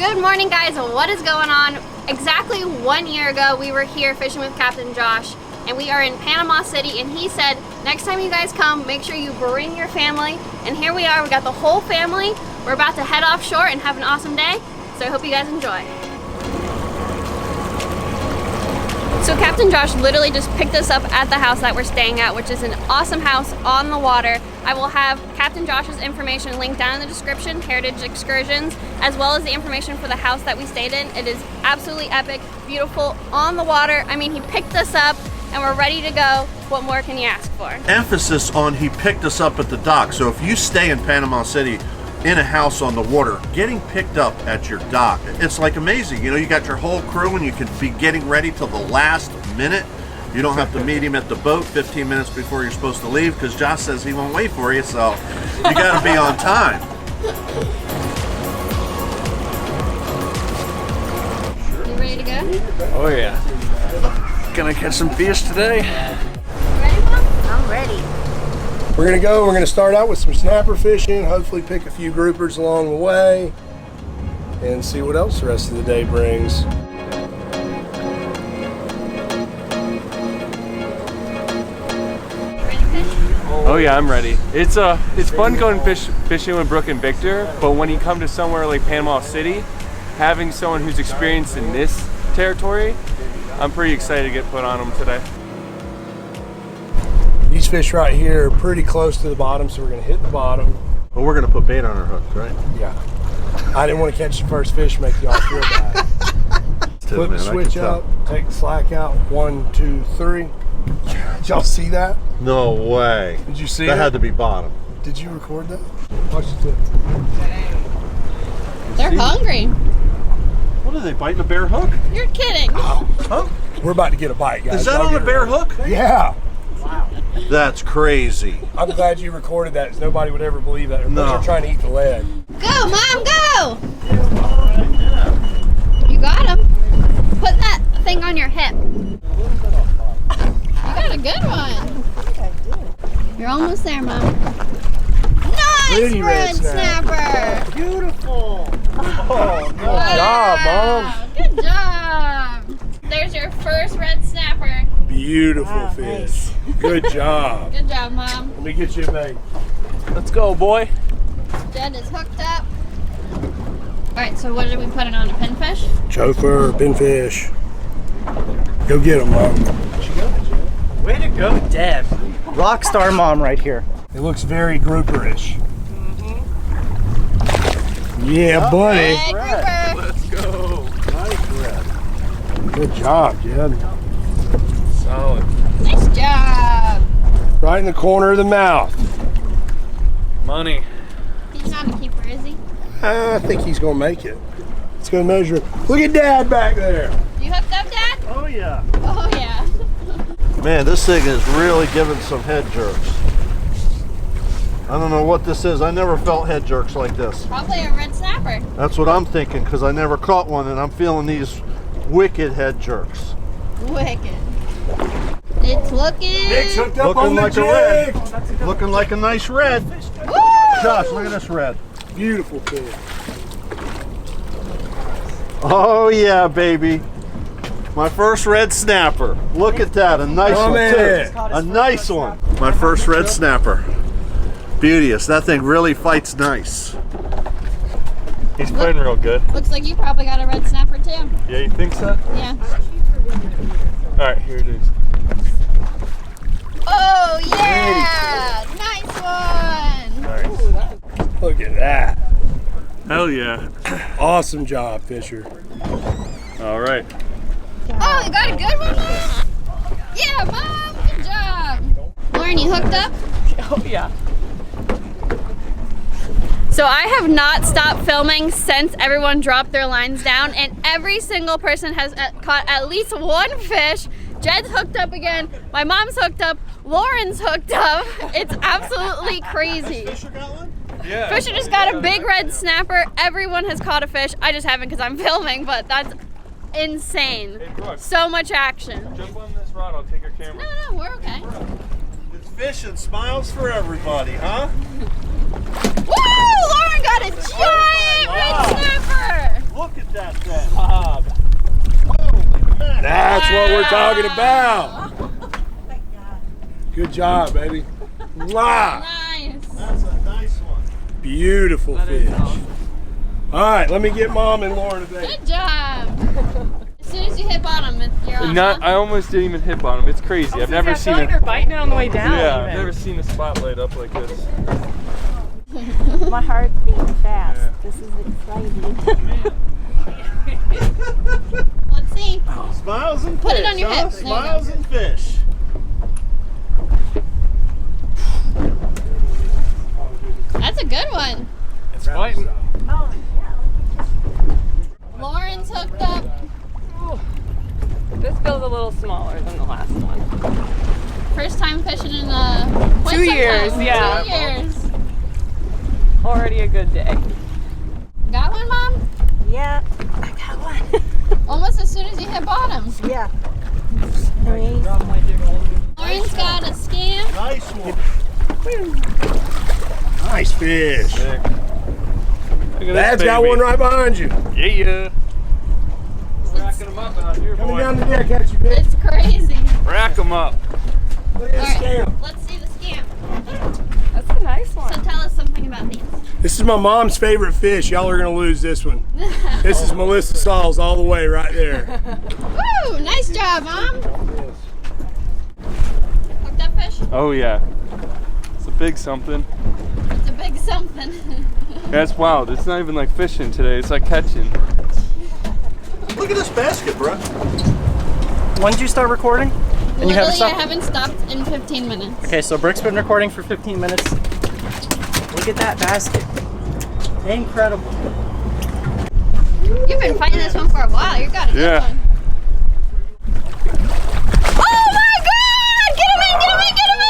Good morning, guys. What is going on? Exactly 1 year ago, we were here fishing with Captain Josh, and we are in Panama City, and he said, next time you guys come, make sure you bring your family. And here we are, we got the whole family. We're about to head offshore and have an awesome day, so I hope you guys enjoy. So Captain Josh literally just picked us up at the house that we're staying at, which is an awesome house on the water. I will have Captain Josh's information linked down in the description, Heritage Excursions, as well as the information for the house that we stayed in. It is absolutely epic, beautiful, on the water. I mean, he picked us up and we're ready to go. What more can you ask for? Emphasis on he picked us up at the dock. So if you stay in Panama City in a house on the water, getting picked up at your dock, it's like amazing. You know, you got your whole crew and you can be getting ready till the last minute. You don't have to meet him at the boat 15 minutes before you're supposed to leave because Josh says he won't wait for you, so you got to be on time. You ready to go? Oh yeah. Gonna catch some fish today. You ready, Mom? I'm ready. We're gonna go, we're gonna start out with some snapper fishing, hopefully pick a few groupers along the way, and see what else the rest of the day brings. Oh yeah, I'm ready. It's fun going fishing with Brook and Dexter, but when you come to somewhere like Panama City, having someone who's experienced in this territory, I'm pretty excited to get put on them today. These fish right here are pretty close to the bottom, so we're gonna hit the bottom. Well, we're going to put bait on our hooks, right? Yeah. I didn't want to catch the first fish, make y'all feel bad. Flip the switch up, take the slack out. 1, 2, 3. Did y'all see that? No way. Did you see that? That had to be bottom. Did you record that? Watch the tip. They're hungry. What are they, biting a bare hook? You're kidding. Huh? We're about to get a bite, guys. Is that Y'all on a get bare ready. hook? Yeah. That's crazy. I'm glad you recorded that, because nobody would ever believe that. No. They're trying to eat the lead. Go, Mom, go! You got him. Put that thing on your hip. You got a good one. You're almost there, Mom. Nice Pretty red snapper. Beautiful. Oh, good job, Mom. Good job. There's your first red snapper. Beautiful fish. Good job. Good job, Mom. Let me get you a bait. Let's go, boy. Jed is hooked up. All right, so what did we put it on? A pinfish? Chauffeur, pinfish. Go get him, Mom. Way to go, Deb. Rockstar mom right here. It looks very grouperish. Yeah, buddy. Red grouper. Let's go. Nice red. Good job, Jed. Solid. Nice job. Right in the corner of the mouth. Money. He's not a keeper, is he? I think he's gonna make it. Let's go measure it. Look at Dad back there. You hooked up, Dad? Oh yeah. Oh, yeah. Man, this thing is really giving some head jerks. I don't know what this is. I never felt head jerks like this. Probably a red snapper. That's what I'm thinking, because I never caught one, and I'm feeling these wicked head jerks. Wicked. It's looking. Nick's hooked up Looking on the like a jig. red. Looking like a nice red. Woo! Josh, look at this red. Beautiful fish. Oh yeah, baby. My first red snapper. Look at that, a nice Come one in. too. A nice one. My first red snapper. Beauteous. That thing really fights nice. He's playing real good. Looks like you probably got a red snapper, too. Yeah, you think so? Yeah. All right, here it is. Oh, yeah! Nice one! Nice. Look at that. Hell yeah. Awesome job, Fisher. All right. Oh, you got a good one, Mom? Yeah, Mom! Good job! Lauren, you hooked up? Oh yeah. So I have not stopped filming since everyone dropped their lines down, and every single person has caught at least one fish. Jed's hooked up again, my mom's hooked up, Lauren's hooked up. It's absolutely crazy. Yeah. Fisher just got a big red snapper. Everyone has caught a fish. I just haven't because I'm filming, but that's insane. Hey, Brooke. So much action. Jump on this rod, I'll take your camera. No, we're okay. It's fish and smiles for everybody, huh? Woo! Lauren got a giant red snapper! Look that thing. Bob. That's what we're talking about. Good job, baby. Mwah. Nice. That's a nice one. Beautiful fish. All right, let me get Mom and Lauren today. Good job. As soon as you hit bottom, you're on. Not, I almost didn't even hit bottom. It's crazy. I've never seen like it. they're biting it on the way down. Yeah, I've even. never seen a spotlight up like this. My heart's beating fast. This is exciting. Let's see. Smiles and Put fish. it on your huh? hips. There you Smiles go. and fish. That's a good one. It's fighting. Lauren's hooked up. This feels a little smaller than the last one. First time fishing in quite 2 some years, time. yeah. 2 years. Already a good day. Got one, Mom? Yeah, I got one. Almost as soon as you hit bottom. Yeah. Amazing. Lauren's got a scamp. Nice one. Nice fish. Look at this Dad's got baby. one right behind you. Yeah. Racking them up out here, Coming boy. down the deck at you, bitch. It's crazy. Rack them up. Look at this Alright, scamp. let's see the scamp. That's a nice one. So tell us something about these. This is my mom's favorite fish. Y'all are gonna lose this one. This is Melissa Sauls all the way right there. Woo! Nice job, Mom. Hooked up fish? Oh yeah. It's a big something. It's a big something. That's wild. It's not even like fishing today. It's like catching. Look at this basket, bro. When did you start recording? And you haven't Literally, I stopped? haven't stopped in 15 minutes. Okay, so Brook's been recording for 15 minutes. Look at that basket. Incredible. You've been fighting this one for a while. You got a good Yeah. one. Oh my God! Get him in! Get him in! Get him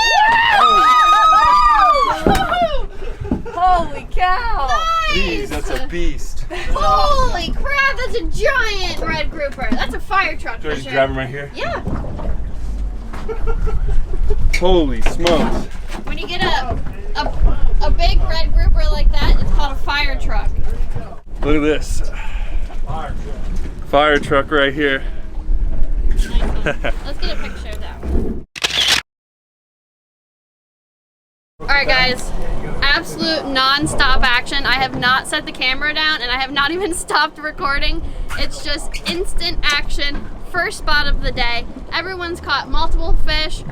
in! Holy cow! Jeez, that's a beast. Holy crap! That's a giant red grouper. That's a fire truck Do for I just sure. grab him right here? Yeah. Holy smokes. When you get a big red grouper like that, it's called a fire truck. Look at this. Fire truck right here. Nice one. Let's get a picture of that one. Alright guys, absolute non-stop action. I have not set the camera down and I have not even stopped recording. It's just instant action. First spot of the day. Everyone's caught multiple fish,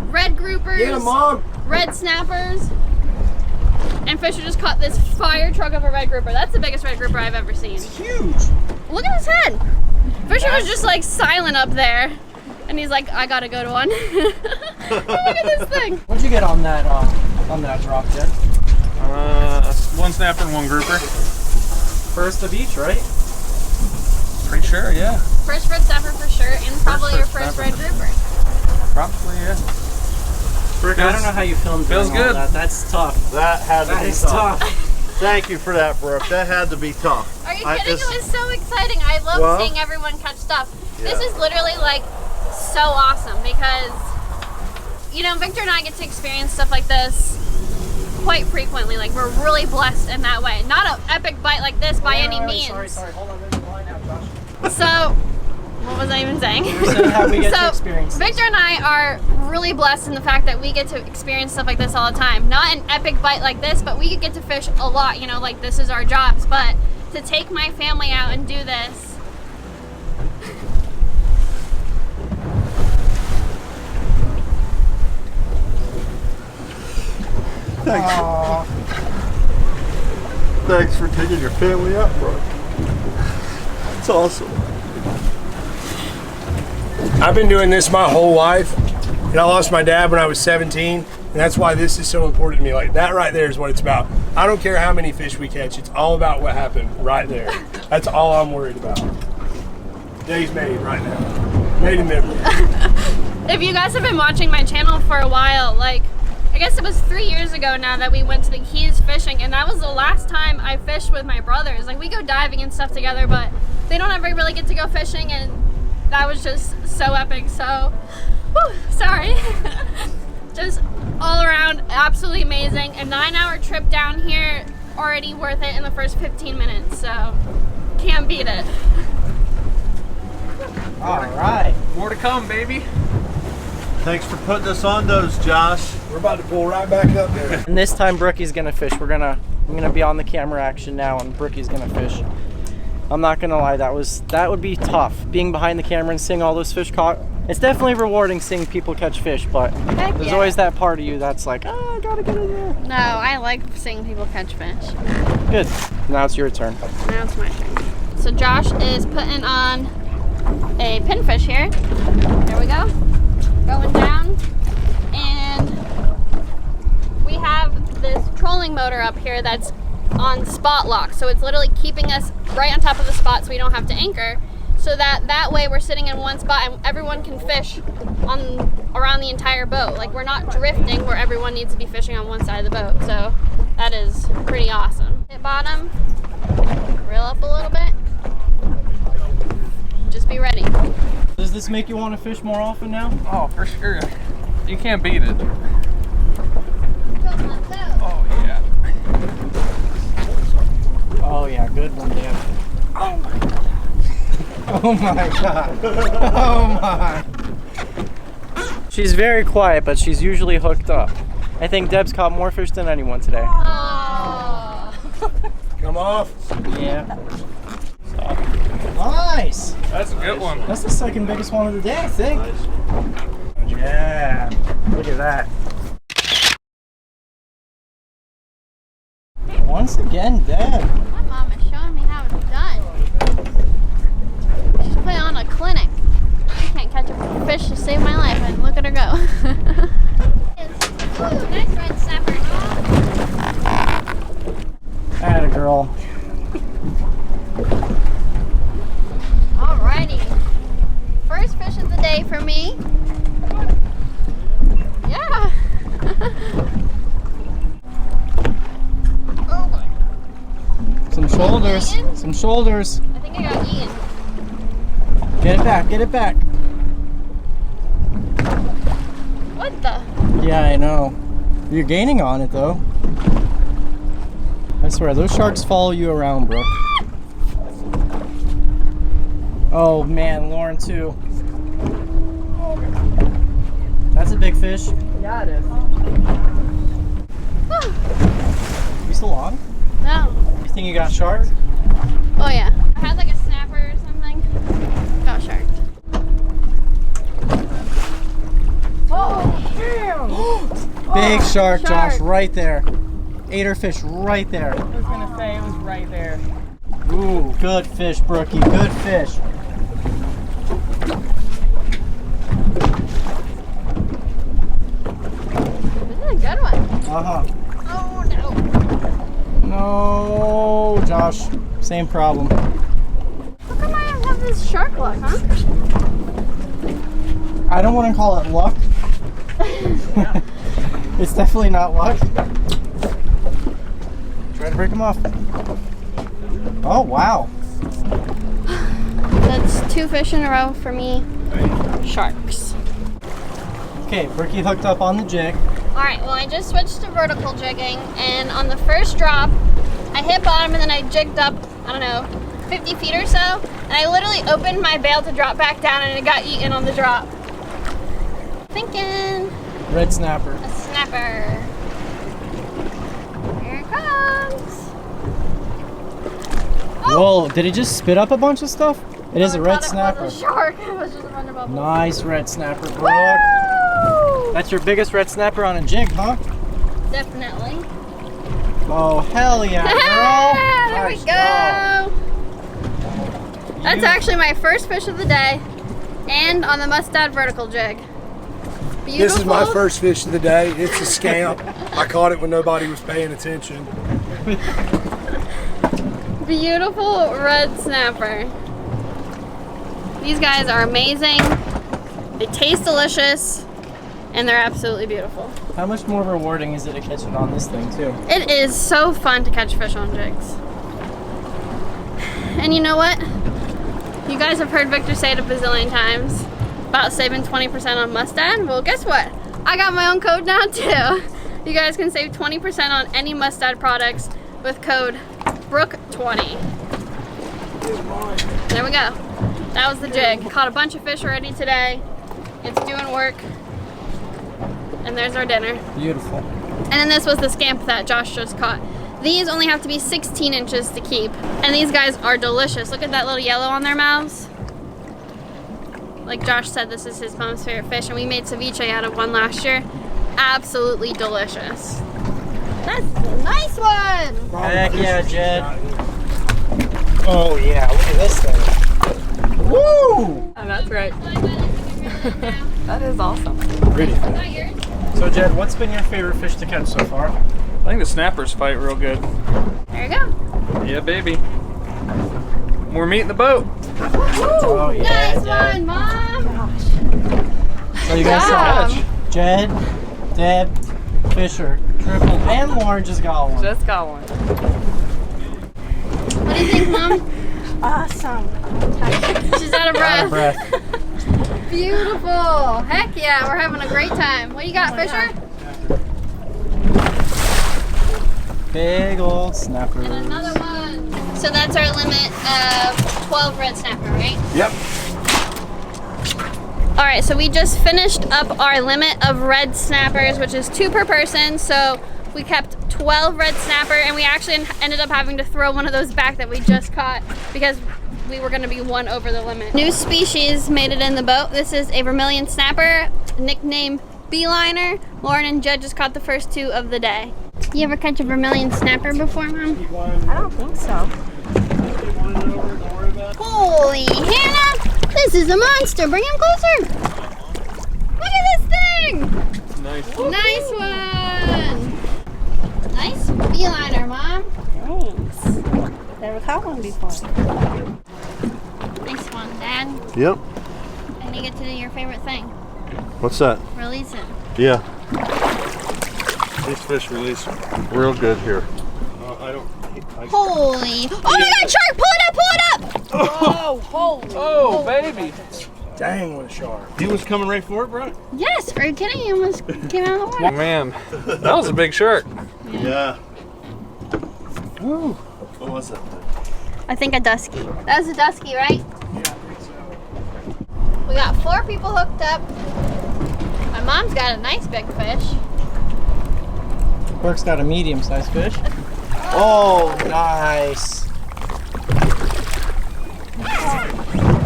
red groupers, Get him, Mom. red snappers, and Fisher just caught this fire truck of a red grouper. That's the biggest red grouper I've ever seen. It's huge. Look at his head. Fisher was just like silent up there. And he's like, I gotta go to one. Look at this thing. What'd you get on that drop, Jed? One snapper and one grouper. First of each, right? Pretty sure, yeah. First red snapper for sure, and probably your first red grouper. Probably, yeah. I don't know how you filmed Feels doing all good. that. That's tough. That had to That be is tough. tough. Thank you for that, Brooke. That had to be tough. Are you I- kidding? this- It was so exciting. I love Well, seeing everyone catch stuff. This yeah. is literally like so awesome because, you know, Victor and I get to experience stuff like this quite frequently. Like, we're really blessed in that way. Not an epic bite like this by any means. Sorry. Hold on. There's a line out, Josh. So, what was I even saying? You were saying how we get to So, experience this. Victor and I are really blessed in the fact that we get to experience stuff like this all the time. Not an epic bite like this, but we get to fish a lot, you know, like this is our jobs. But to take my family out and do this, Thanks for taking your family out, bro. It's awesome. I've been doing this my whole life, and I lost my dad when I was 17, and that's why this is so important to me. Like, that right there is what it's about. I don't care how many fish we catch, it's all about what happened right there. That's all I'm worried about. Day's made right now. Made in memory. if you guys have been watching my channel for a while, like, I guess it was 3 years ago now that we went to the Keys fishing, and that was the last time I fished with my brothers. Like, we go diving and stuff together, but they don't ever really get to go fishing, and that was just so epic. So, whew, sorry. Just all around absolutely amazing. A 9-hour trip down here, already worth it in the first 15 minutes. So, can't beat it. All right. More to come, baby. Thanks for putting us on those, Josh. We're about to pull right back up there. And this time Brookie's gonna fish. I'm gonna be on the camera action now, and Brookie's gonna fish. I'm not gonna lie, that would be tough. Being behind the camera and seeing all those fish caught. It's definitely rewarding seeing people catch fish, but Heck there's yeah. always that part of you that's like, oh, I gotta get in there. No, I like seeing people catch fish. Good. Now it's your turn. Now it's my turn. So Josh is putting on a pinfish here. There we go. Going down. And we have this trolling motor up here that's on spot lock. So it's literally keeping us right on top of the spot so we don't have to anchor. So that way we're sitting in one spot and everyone can fish around the entire boat. Like, we're not drifting where everyone needs to be fishing on one side of the boat. So that is pretty awesome. Hit bottom, reel up a little bit. Just be ready. Does this make you want to fish more often now? Oh, for sure. You can't beat it. Oh, yeah. Oh yeah, good one, Dan. Oh my god. Oh my god. Oh my. She's very quiet, but she's usually hooked up. I think Deb's caught more fish than anyone today. Oh. Come off. Yeah. Nice. That's a good one. That's the second biggest one of the day, I think. Yeah. Look at that. Once again, Deb. My mom is showing me how it's done. She's putting on a clinic. I can't catch a fish to save my life, and look at her go. Ooh, nice red snapper. Atta girl. Alrighty. First fish of the day for me. Yeah. Oh my. Some shoulders. Eaten? Some shoulders. I think I got eaten. Get it back. Get it back. What the? Yeah, I know. You're gaining on it though. I swear, those sharks follow you around, Brooke. Oh man, Lauren too. That's a big fish. Yeah, it is. You still on? No. You think you got sharked? Oh yeah. I had like a snapper or something. Got sharked. Oh, damn! Big shark, shark. Josh, right there. 8er fish right there. I was gonna say it was right there. Ooh, good fish, Brookie. Good fish. This is a good one. Uh-huh. Oh no. No, Josh. Same problem. How come I have this shark luck, huh? I don't want to call it luck. It's definitely not luck. Try to break them off. Oh, wow. That's 2 fish in a row for me. Sharks. Okay, Brookie hooked up on the jig. Alright, well I just switched to vertical jigging, and on the first drop, I hit bottom and then I jigged up, I don't know, 50 feet or so, and I literally opened my bail to drop back down and it got eaten on the drop. Thinking Red snapper. a snapper. Here it comes. Whoa, did it just spit up a bunch of stuff? It is a red I thought snapper. It was a shark. It was just a bunch of bubbles. Nice red snapper, Brooke. Woo! That's your biggest red snapper on a jig, huh? Definitely. Oh, hell yeah, girl. There we Nice go. job. That's You- actually my first fish of the day, and on the Mustad vertical jig. Beautiful. This is my first fish of the day. It's a scamp. I caught it when nobody was paying attention. Beautiful red snapper. These guys are amazing. They taste delicious, and they're absolutely beautiful. How much more rewarding is it to catch it on this thing, too? It is so fun to catch fish on jigs. And you know what? You guys have heard Victor say it a bazillion times about saving 20% on Mustad. Well, guess what? I got my own code now too. You guys can save 20% on any Mustad products with code Brook20. There we go. That was the jig. Caught a bunch of fish already today. It's doing work. And there's our dinner. Beautiful. And then this was the scamp that Josh just caught. These only have to be 16 inches to keep. And these guys are delicious. Look at that little yellow on their mouths. Like Josh said, this is his mom's favorite fish, and we made ceviche out of one last year. Absolutely delicious. That's a nice one. Heck yeah, Jed. Oh yeah, look at this thing. Woo! Oh, that's right. That is awesome. Pretty fish. So Jed, what's been your favorite fish to catch so far? I think the snappers fight real good. There you go. Yeah, baby. More meat in the boat. Oh yeah, Nice Jed. one, Mom. So you guys saw Job. Jed, Deb, Fisher, Triple, and Lauren just got one. Just got one. What do you think, Mom? Awesome. She's out of Out breath. of breath. Beautiful. Heck yeah, we're having a great time. What you got, Fisher? Big old snappers. And another one. So that's our limit of 12 red snapper, right? Yep. All right, so we just finished up our limit of red snappers, which is 2 per person. So we kept 12 red snapper, and we actually ended up having to throw one of those back that we just caught because we were gonna be 1 over the limit. New species made it in the boat. This is a vermillion snapper, nicknamed Beeliner. Lauren and Jed just caught the first 2 of the day. You ever catch a vermillion snapper before, Mom? I don't think so. Holy Hannah! This is a monster. Bring him closer. Look at this thing. Nice. Nice one. Nice beeliner, Mom. Thanks. Never caught one before. Nice one, Dad. Yep. And you get to do your favorite thing. What's that? Release it. Yeah. These fish release real good here. Holy. Oh my God, shark! Pull it up, pull it up! Oh, holy. Oh, baby. Dang, what a shark. He was coming right for it, bro? Yes, are you kidding? He almost came out of the Oh, water. man. That was a big shark. Yeah. Woo. What was that? I think a dusky. That was a dusky, right? Yeah, I think so. We got 4 people hooked up. My mom's got a nice big fish. Brook's got a medium-sized fish. Oh, nice.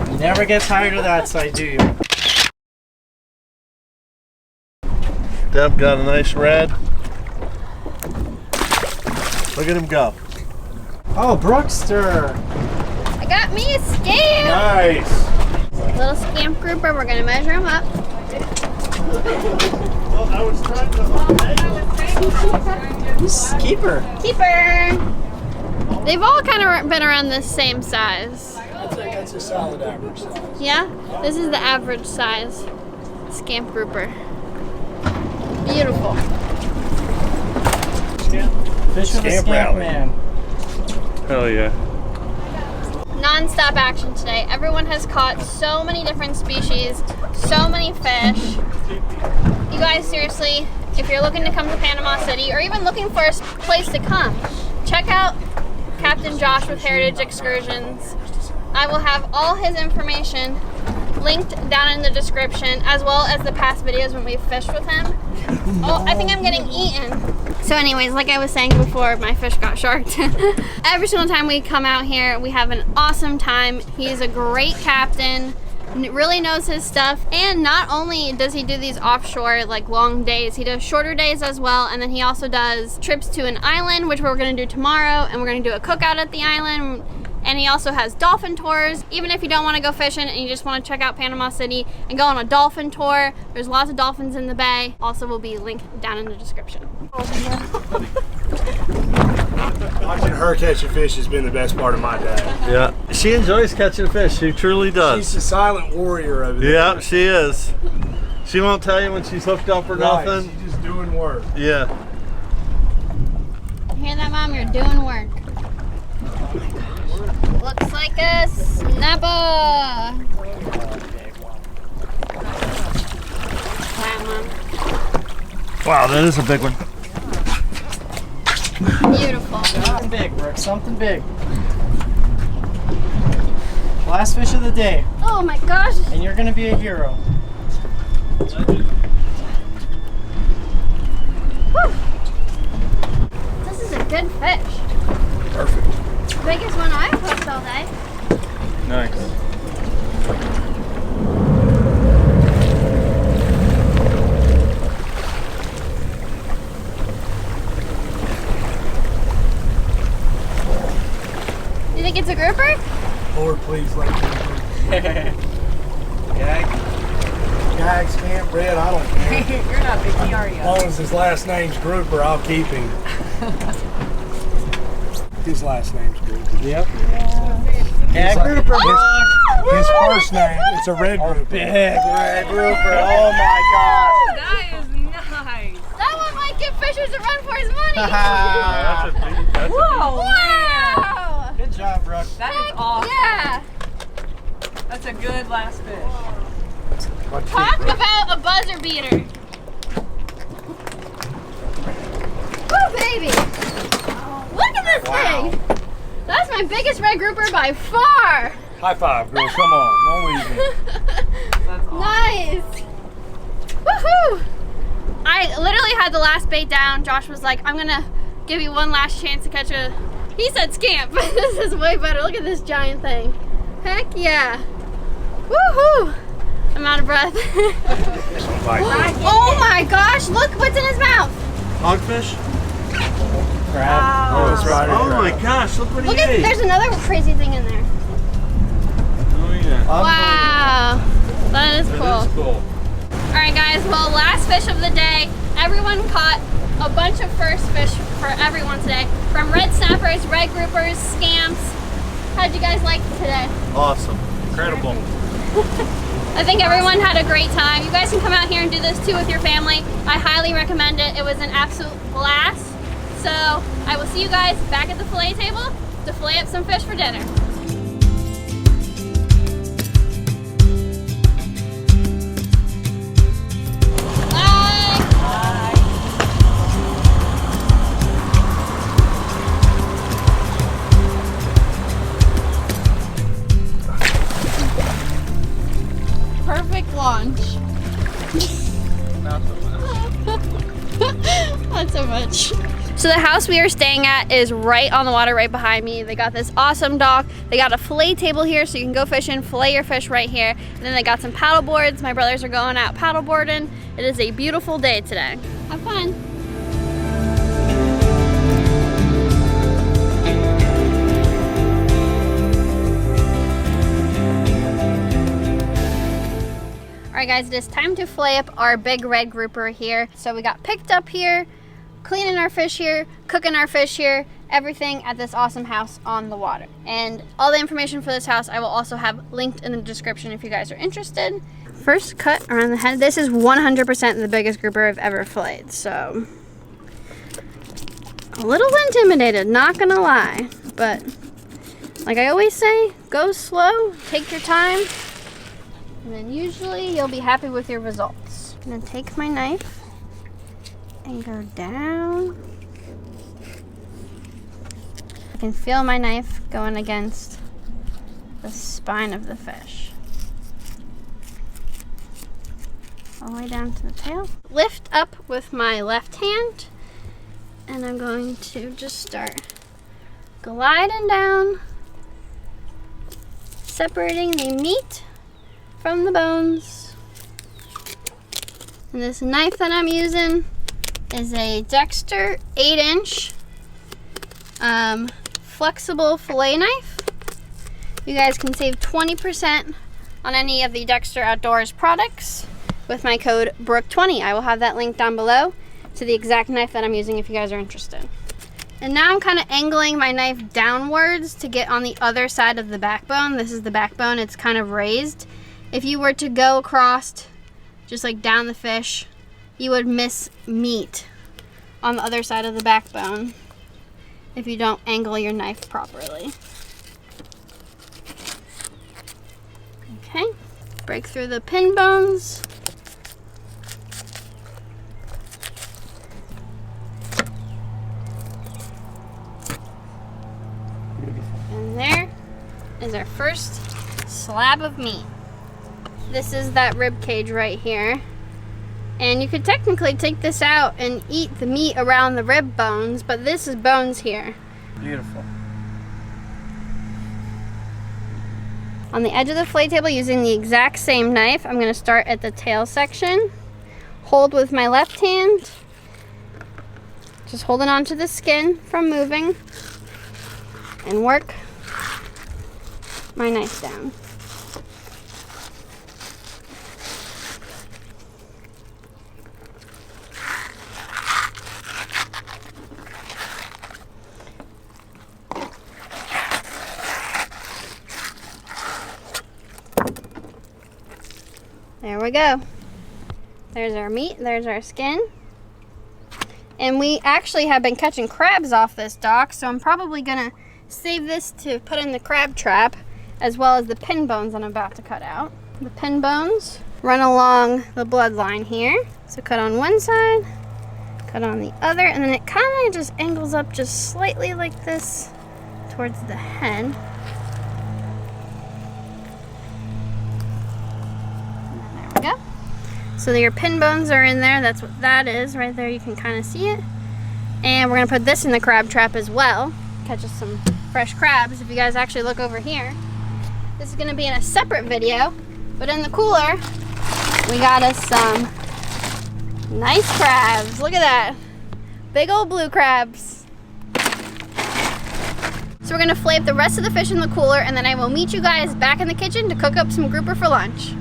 You never get tired of that side, do you? Deb got a nice red. Look at him go. Oh, Brookster. I got me a scamp. Nice. Little scamp grouper. We're gonna measure him up. Well, I was trying to. Keeper. Keeper. They've all kind of been around the same size. I think that's a solid average size. Yeah, this is the average size scamp grouper. Beautiful. Fish with a Scamp scamp rally. man. Hell yeah. Non-stop action today. Everyone has caught so many different species, so many fish. You guys, seriously, if you're looking to come to Panama City or even looking for a place to come, check out Captain Josh with Heritage Excursions. I will have all his information linked down in the description, as well as the past videos when we've fished with him. Oh, I think I'm getting eaten. So anyways, like I was saying before, my fish got sharked. Every single time we come out here, we have an awesome time. He's a great captain, really knows his stuff, and not only does he do these offshore like long days, he does shorter days as well, and then he also does trips to an island, which we're gonna do tomorrow, and we're gonna do a cookout at the island. And he also has dolphin tours. Even if you don't want to go fishing and you just want to check out Panama City and go on a dolphin tour, there's lots of dolphins in the bay. Also will be linked down in the description. Watching her catch a fish has been the best part of my day. Yeah. She enjoys catching fish. She truly She's does. the silent warrior over there. Yeah, she is. She won't tell you when she's hooked up or Right, nothing. she's just doing work. Yeah. You hear that, Mom? You're doing work. Looks like a snapper. Wow, Mom. Wow, that is a big one. Beautiful. Something big, Brook. Something big. Last fish of the day, Oh my gosh. and you're gonna be a hero. Whew. This is a good fish. Perfect. Biggest one I've hooked all day. Nice. You think it's a grouper? Lord, please let me Gag. Gag, scamp, red, I don't care. You're not picky, are As you? long as his last name's Grouper, I'll keep him. His last name's Grouper. Yep. Gag grouper, Brook. His first name, it's a red grouper. Big red grouper. Oh my gosh. That is nice. That one might give Fishers a run for his money. That's a big, that's Whoa, man. Wow. Good job, Brook. That is awesome. Yeah. That's a good last fish. Talk about a buzzer beater. Woo, baby. Look at this thing. That's my biggest red grouper by far. High five, girl, come on, don't leave me. That's awesome. Nice. Woohoo. I literally had the last bait down. Josh was like, I'm gonna give you one last chance to catch a, he said scamp, but this is way better. Look at this giant thing. Heck yeah. Woohoo. I'm out of breath. Oh my gosh, look what's in his mouth. Hogfish? Crab. Oh, that's right. Oh my gosh, look what he Look at, ate. there's another crazy thing in there. Oh yeah. Wow, that is That cool. is cool. All right guys, well, last fish of the day. Everyone caught a bunch of first fish for everyone today. From red snappers, red groupers, scamps. How'd you guys like it today? Awesome. Incredible. I think everyone had a great time. You guys can come out here and do this too with your family. I highly recommend it. It was an absolute blast. So I will see you guys back at the fillet table to fillet up some fish for dinner. Bye. Perfect launch. Not so much. Not so much. So the house we are staying at is right on the water, right behind me. They got this awesome dock. They got a fillet table here so you can go fishing, fillet your fish right here. And then they got some paddle boards. My brothers are going out paddle boarding. It is a beautiful day today. Have fun. All right guys, it is time to fillet up our big red grouper here. So we got picked up here, cleaning our fish here, cooking our fish here, everything at this awesome house on the water. And all the information for this house I will also have linked in the description if you guys are interested. First cut around the head. This is 100% the biggest grouper I've ever filleted, so a little intimidated, not gonna lie. But like I always say, go slow, take your time, and then usually you'll be happy with your results. I'm gonna take my knife and go down. I can feel my knife going against the spine of the fish. All the way down to the tail. Lift up with my left hand, and I'm going to just start gliding down, separating the meat from the bones. And this knife that I'm using is a Dexter 8-inch flexible fillet knife. You guys can save 20% on any of the Dexter Outdoors products with my code Brook20. I will have that link down below to the exact knife that I'm using if you guys are interested. And now I'm kind of angling my knife downwards to get on the other side of the backbone. This is the backbone, it's kind of raised. If you were to go across, just like down the fish, you would miss meat on the other side of the backbone if you don't angle your knife properly. Okay, break through the pin bones. And there is our first slab of meat. This is that rib cage right here. And you could technically take this out and eat the meat around the rib bones, but this is bones here. Beautiful. On the edge of the fillet table, using the exact same knife, I'm going to start at the tail section. Hold with my left hand. Just holding onto the skin from moving. And work my knife down. There we go. There's our meat, there's our skin. And we actually have been catching crabs off this dock, so I'm probably gonna save this to put in the crab trap, as well as the pin bones I'm about to cut out. The pin bones run along the bloodline here. So cut on one side, cut on the other, and then it kind of just angles up just slightly like this towards the head. Go. So your pin bones are in there. That's what that is right there. You can kind of see it. And we're gonna put this in the crab trap as well. Catch us some fresh crabs. If you guys actually look over here, this is gonna be in a separate video, but in the cooler we got us some nice crabs. Look at that, big old blue crabs. So we're gonna fillet up the rest of the fish in the cooler, and then I will meet you guys back in the kitchen to cook up some grouper for lunch.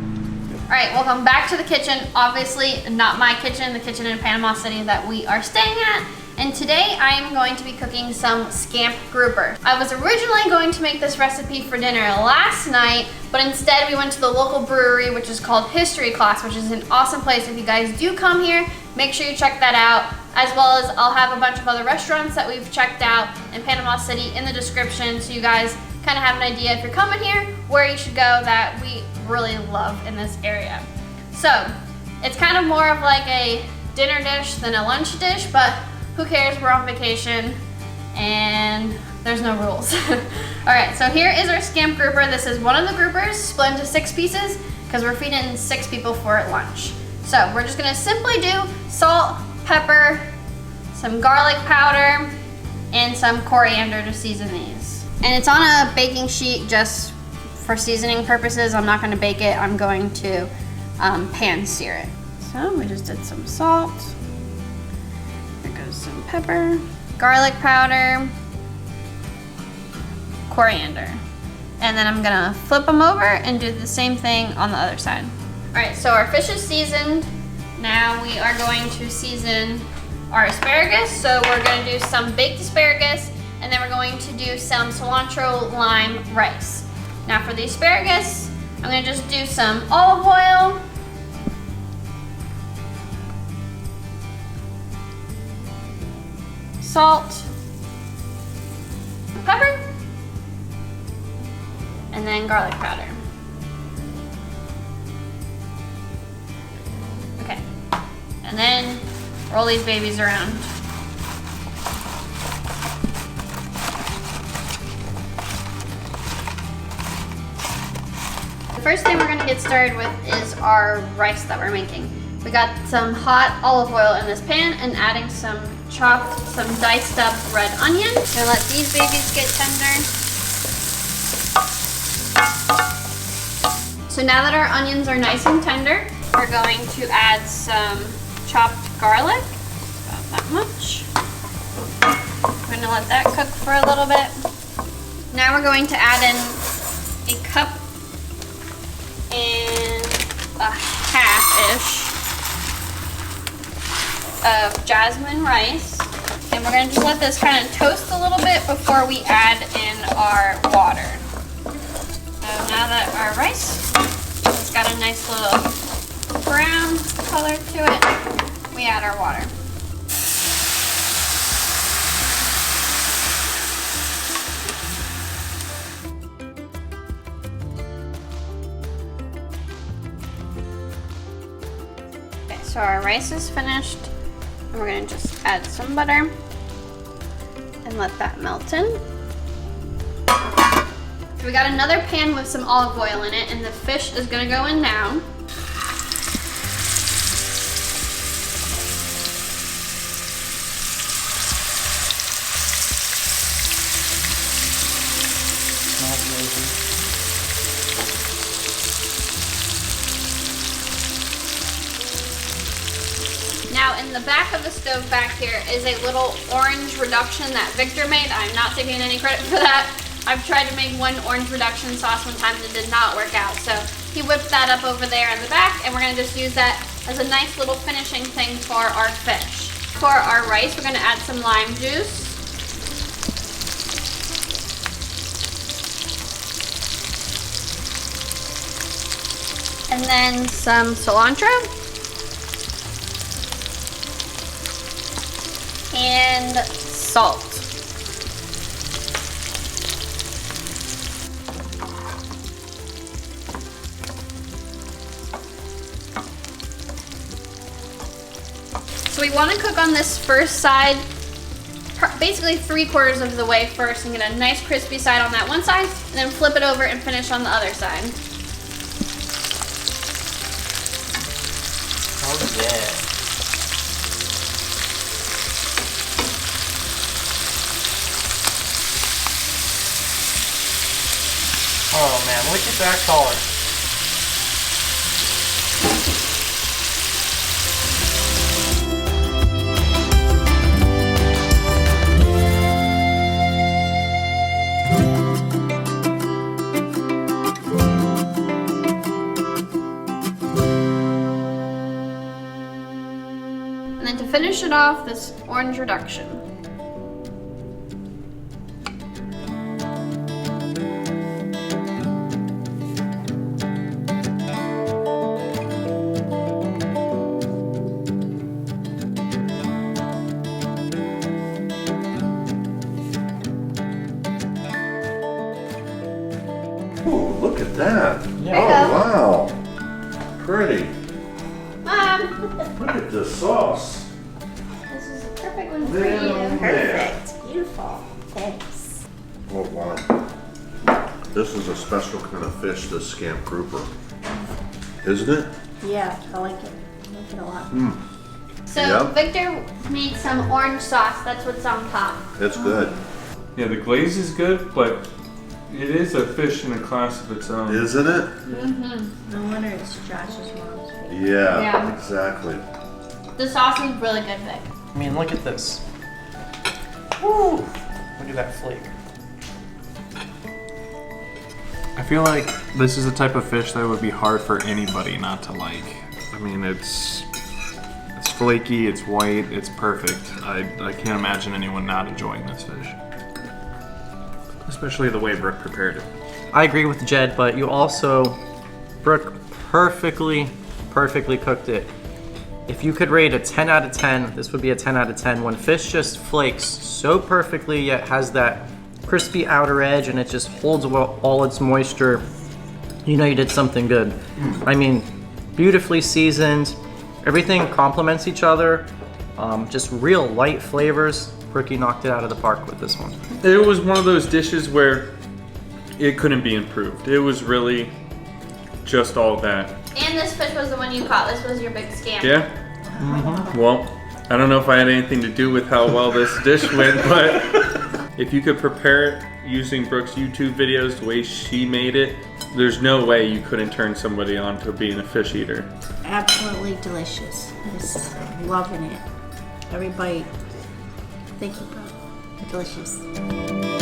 All right, welcome back to the kitchen. Obviously not my kitchen, the kitchen in Panama City that we are staying at. And today I am going to be cooking some scamp grouper. I was originally going to make this recipe for dinner last night, but instead we went to the local brewery, which is called History Class, which is an awesome place. If you guys do come here, make sure you check that out, as well as I'll have a bunch of other restaurants that we've checked out in Panama City in the description, so you guys kind of have an idea if you're coming here where you should go that we really love in this area. So it's kind of more of like a dinner dish than a lunch dish, but who cares, we're on vacation and there's no rules. All right, so here is our scamp grouper. This is one of the groupers split into 6 pieces because we're feeding 6 people for lunch. So we're just gonna simply do salt, pepper, some garlic powder, and some coriander to season these. And it's on a baking sheet just for seasoning purposes. I'm not gonna bake it, I'm going to pan sear it. So we just did some salt. There goes some pepper, garlic powder, coriander. And then I'm gonna flip them over and do the same thing on the other side. All right, so our fish is seasoned. Now we are going to season our asparagus. So we're gonna do some baked asparagus, and then we're going to do some cilantro lime rice. Now for the asparagus, I'm gonna just do some olive oil, salt, pepper, and then garlic powder. Okay, and then roll these babies around. The first thing we're gonna get started with is our rice that we're making. We got some hot olive oil in this pan and adding some diced up red onion. Gonna let these babies get tender. So now that our onions are nice and tender, we're going to add some chopped garlic, about that much. We're gonna let that cook for a little bit. Now we're going to add in a cup and a half-ish of jasmine rice, and we're going to just let this kind of toast a little bit before we add in our water. So now that our rice has got a nice little brown color to it, we add our water. Okay, so our rice is finished. And we're gonna just add some butter and let that melt in. so we got another pan with some olive oil in it, and the fish is gonna go in now. Now in the back of the stove back here is a little orange reduction that Victor made. I'm not taking any credit for that. I've tried to make one orange reduction sauce one time and it did not work out. So he whipped that up over there in the back, and we're gonna just use that as a nice little finishing thing for our fish. For our rice, we're gonna add some lime juice. And then some cilantro. And salt. So we want to cook on this first side, basically 3/4 of the way first, and get a nice crispy side on that one side, and then flip it over and finish on the other side. Oh yeah. Oh man, look at that color. And then to finish it off, this orange reduction. Ooh, look at that. There you Oh, go. wow. Pretty. Mom, Look at the sauce. this is a perfect one for Man, oh, you. man. Perfect. Beautiful. Thanks. Oh, wow. This is a special kind of fish, this scamp grouper. Isn't it? Yeah, I like it. I like it a lot. So Yep. Victor made some orange sauce. That's what's on top. It's good. Yeah, the glaze is good, but it is a fish in a class of its own. Isn't it? No wonder it's Josh's mom's favorite. Yeah, Yeah. exactly. The sauce is really good, Vic. I mean, look at this. Woo! Look at that flavor. I feel like this is the type of fish that would be hard for anybody not to like. I mean, it's flaky, it's white, it's perfect. I can't imagine anyone not enjoying this fish. Especially the way Brooke prepared it. I agree with Jed, but you also, Brooke perfectly cooked it. If you could rate a 10 out of 10, this would be a 10 out of 10. When fish just flakes so perfectly, yet has that crispy outer edge and it just holds all its moisture, you know you did something good. I mean, beautifully seasoned, everything complements each other, just real light flavors. Brookie knocked it out of the park with this one. It was one of those dishes where it couldn't be improved. It was really just all that. And this fish was the one you caught. This was your big scamp. Yeah? Well, I don't know if I had anything to do with how well this dish went, but if you could prepare it using Brooke's YouTube videos the way she made it, there's no way you couldn't turn somebody on to being a fish eater. Absolutely delicious. Just loving it. Every bite. Thank you, bro. Delicious.